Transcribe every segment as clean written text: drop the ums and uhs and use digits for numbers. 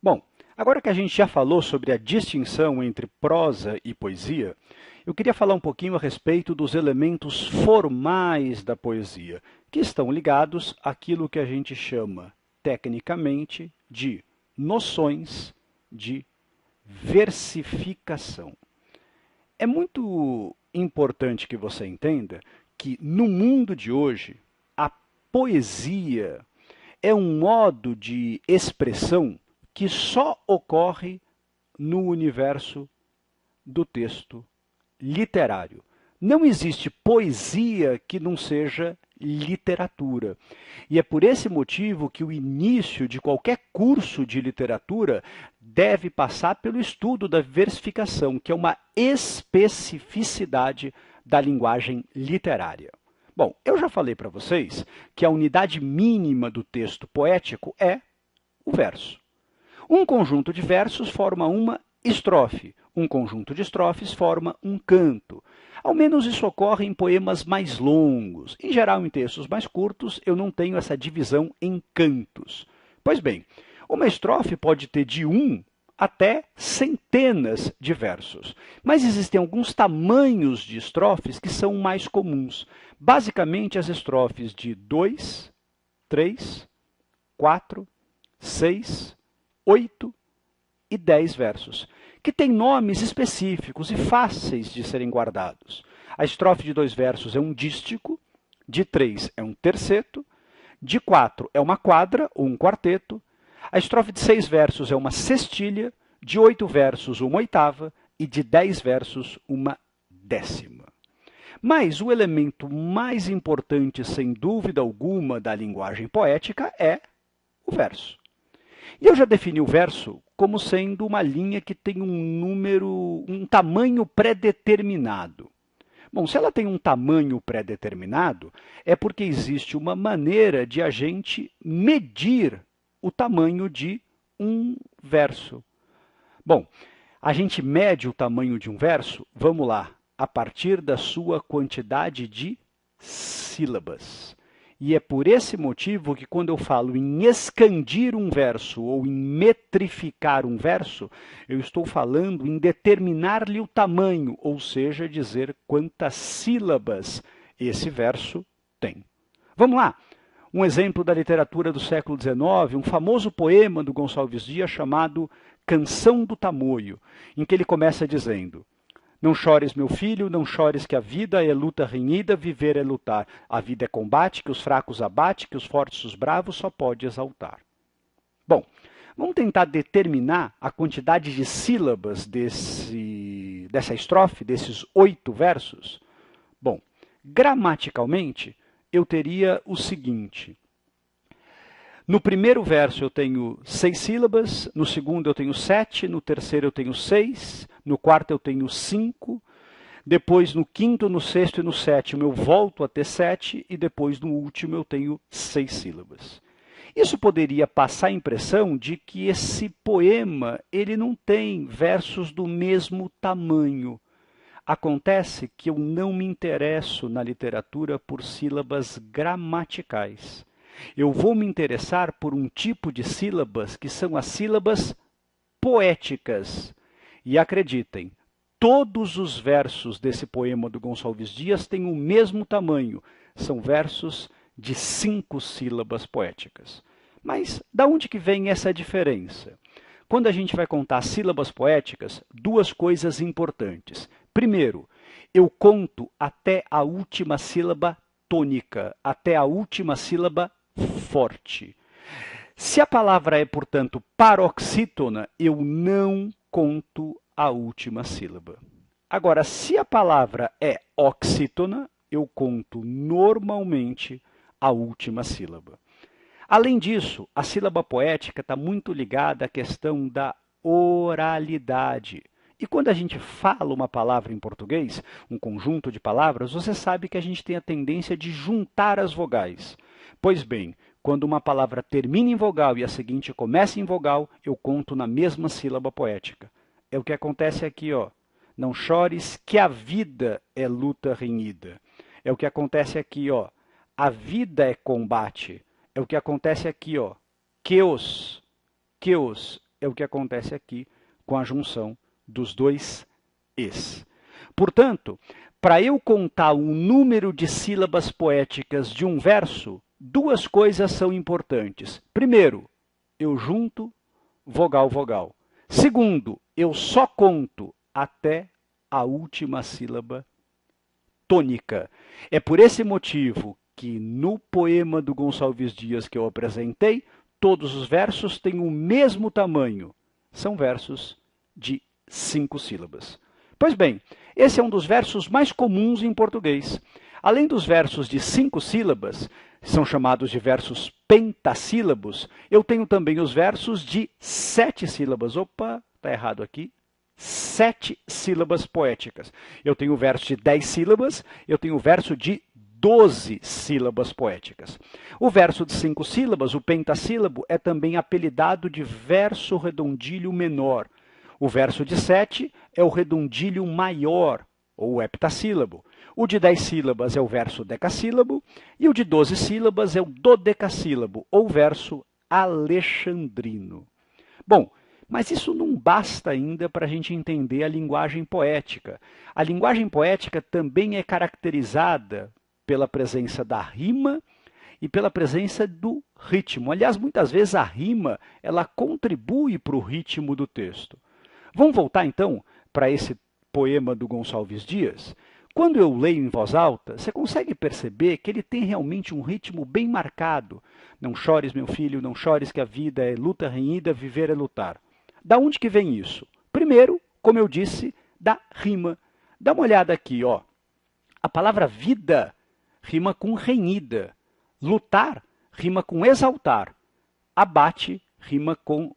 Bom, agora que a gente já falou sobre a distinção entre prosa e poesia, eu queria falar um pouquinho a respeito dos elementos formais da poesia, que estão ligados àquilo que a gente chama, tecnicamente, de noções de versificação. É muito importante que você entenda que, no mundo de hoje, a poesia é um modo de expressão que só ocorre no universo do texto literário. Não existe poesia que não seja literatura. E é por esse motivo que o início de qualquer curso de literatura deve passar pelo estudo da versificação, que é uma especificidade da linguagem literária. Bom, eu já falei para vocês que a unidade mínima do texto poético é o verso. Um conjunto de versos forma uma estrofe. Um conjunto de estrofes forma um canto. Ao menos isso ocorre em poemas mais longos. Em geral, em textos mais curtos, eu não tenho essa divisão em cantos. Pois bem, uma estrofe pode ter de um até centenas de versos. Mas existem alguns tamanhos de estrofes que são mais comuns. Basicamente, as estrofes de 2, 3, 4, 6, 8 e 10 versos, que têm nomes específicos e fáceis de serem guardados. A estrofe de 2 versos é um dístico, de 3 é um terceto, de 4 é uma quadra ou um quarteto, a estrofe de 6 versos é uma sextilha, de 8 versos uma oitava e de 10 versos uma décima. Mas o elemento mais importante, sem dúvida alguma, da linguagem poética é o verso. E eu já defini o verso como sendo uma linha que tem um tamanho pré-determinado. Bom, se ela tem um tamanho pré-determinado, é porque existe uma maneira de a gente medir o tamanho de um verso. Bom, a gente mede o tamanho de um verso, vamos lá, a partir da sua quantidade de sílabas. E é por esse motivo que quando eu falo em escandir um verso ou em metrificar um verso, eu estou falando em determinar-lhe o tamanho, ou seja, dizer quantas sílabas esse verso tem. Vamos lá! Um exemplo da literatura do século XIX, um famoso poema do Gonçalves Dias chamado Canção do Tamoio, em que ele começa dizendo: não chores, meu filho, não chores, que a vida é luta renhida, viver é lutar. A vida é combate, que os fracos abate, que os fortes, os bravos, só pode exaltar. Bom, vamos tentar determinar a quantidade de sílabas dessa estrofe, desses 8 versos? Bom, gramaticalmente, eu teria o seguinte. No primeiro verso eu tenho 6 sílabas, no segundo eu tenho 7, no terceiro eu tenho 6, no quarto eu tenho 5, depois no quinto, no sexto e no sétimo eu volto a ter 7 e depois no último eu tenho 6 sílabas. Isso poderia passar a impressão de que esse poema ele não tem versos do mesmo tamanho. Acontece que eu não me interesso na literatura por sílabas gramaticais. Eu vou me interessar por um tipo de sílabas que são as sílabas poéticas. E acreditem, todos os versos desse poema do Gonçalves Dias têm o mesmo tamanho. São versos de 5 sílabas poéticas. Mas da onde que vem essa diferença? Quando a gente vai contar sílabas poéticas, duas coisas importantes. Primeiro, eu conto até a última sílaba tônica, até a última sílaba forte. Se a palavra é, portanto, paroxítona, eu não conto a última sílaba. Agora, se a palavra é oxítona, eu conto normalmente a última sílaba. Além disso, a sílaba poética está muito ligada à questão da oralidade. E quando a gente fala uma palavra em português, um conjunto de palavras, você sabe que a gente tem a tendência de juntar as vogais. Pois bem, quando uma palavra termina em vogal e a seguinte começa em vogal, eu conto na mesma sílaba poética. É o que acontece aqui, ó. Não chores, que a vida é luta renhida. É o que acontece aqui, ó. A vida é combate. É o que acontece aqui, ó. Queos é o que acontece aqui com a junção dos dois es. Portanto, para eu contar o número de sílabas poéticas de um verso, duas coisas são importantes. Primeiro, eu junto vogal, vogal. Segundo, eu só conto até a última sílaba tônica. É por esse motivo que no poema do Gonçalves Dias que eu apresentei, todos os versos têm o mesmo tamanho. São versos de 5 sílabas. Pois bem, esse é um dos versos mais comuns em português. Além dos versos de 5 sílabas, são chamados de versos pentassílabos, eu tenho também os versos de 7 sílabas. Opa, está errado aqui. 7 sílabas poéticas. Eu tenho o verso de 10 sílabas, eu tenho o verso de 12 sílabas poéticas. O verso de 5 sílabas, o pentassílabo, é também apelidado de verso redondilho menor. O verso de 7 é o redondilho maior, ou heptassílabo. O de 10 sílabas é o verso decassílabo, e o de 12 sílabas é o dodecassílabo, ou verso alexandrino. Bom, mas isso não basta ainda para a gente entender a linguagem poética. A linguagem poética também é caracterizada pela presença da rima e pela presença do ritmo. Aliás, muitas vezes a rima ela contribui para o ritmo do texto. Vamos voltar então para esse poema do Gonçalves Dias? Quando eu leio em voz alta, você consegue perceber que ele tem realmente um ritmo bem marcado. Não chores, meu filho, não chores, que a vida é luta renhida, viver é lutar. Da onde que vem isso? Primeiro, como eu disse, da rima. Dá uma olhada aqui, ó. A palavra vida rima com renhida. Lutar rima com exaltar. Abate rima com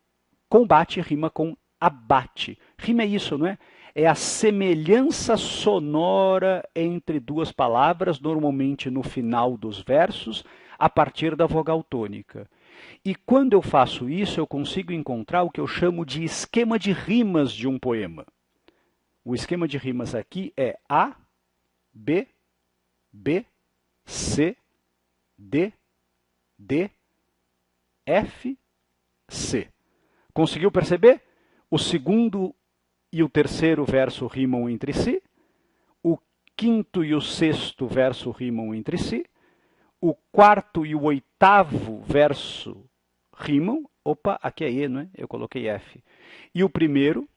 combate, rima com abate. Rima é isso, não é? É a semelhança sonora entre duas palavras, normalmente no final dos versos, a partir da vogal tônica. E quando eu faço isso, eu consigo encontrar o que eu chamo de esquema de rimas de um poema. O esquema de rimas aqui é A, B, B, C, D, D, F, C. Conseguiu perceber? O segundo e o terceiro verso rimam entre si, o quinto e o sexto verso rimam entre si, o quarto e o oitavo verso rimam, opa, aqui é E, não é? Eu coloquei F. E o primeiro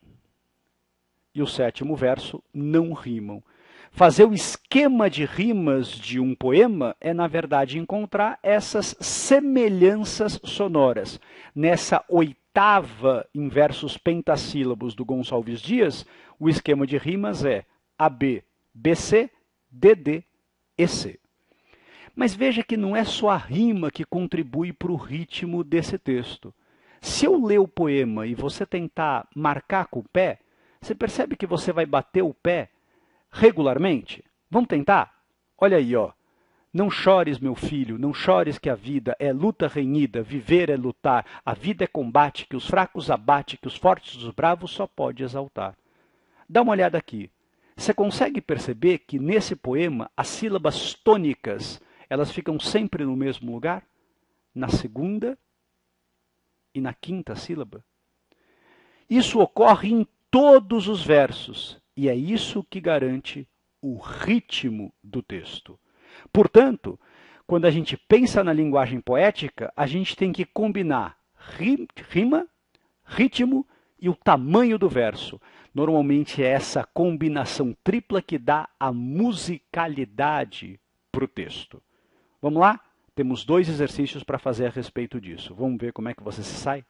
e o sétimo verso não rimam. Fazer o esquema de rimas de um poema é, na verdade, encontrar essas semelhanças sonoras. Nessa oitava em versos pentassílabos do Gonçalves Dias, o esquema de rimas é AB, BC, DD, EC. Mas veja que não é só a rima que contribui para o ritmo desse texto. Se eu ler o poema e você tentar marcar com o pé, você percebe que você vai bater o pé regularmente? Vamos tentar? Olha aí, ó. Não chores, meu filho, não chores, que a vida é luta renhida, viver é lutar, a vida é combate, que os fracos abate, que os fortes dos bravos só pode exaltar. Dá uma olhada aqui. Você consegue perceber que nesse poema as sílabas tônicas elas ficam sempre no mesmo lugar? Na segunda e na quinta sílaba. Isso ocorre em todos os versos, e é isso que garante o ritmo do texto. Portanto, quando a gente pensa na linguagem poética, a gente tem que combinar rima, ritmo e o tamanho do verso. Normalmente é essa combinação tripla que dá a musicalidade para o texto. Vamos lá? Temos 2 exercícios para fazer a respeito disso. Vamos ver como é que você se sai?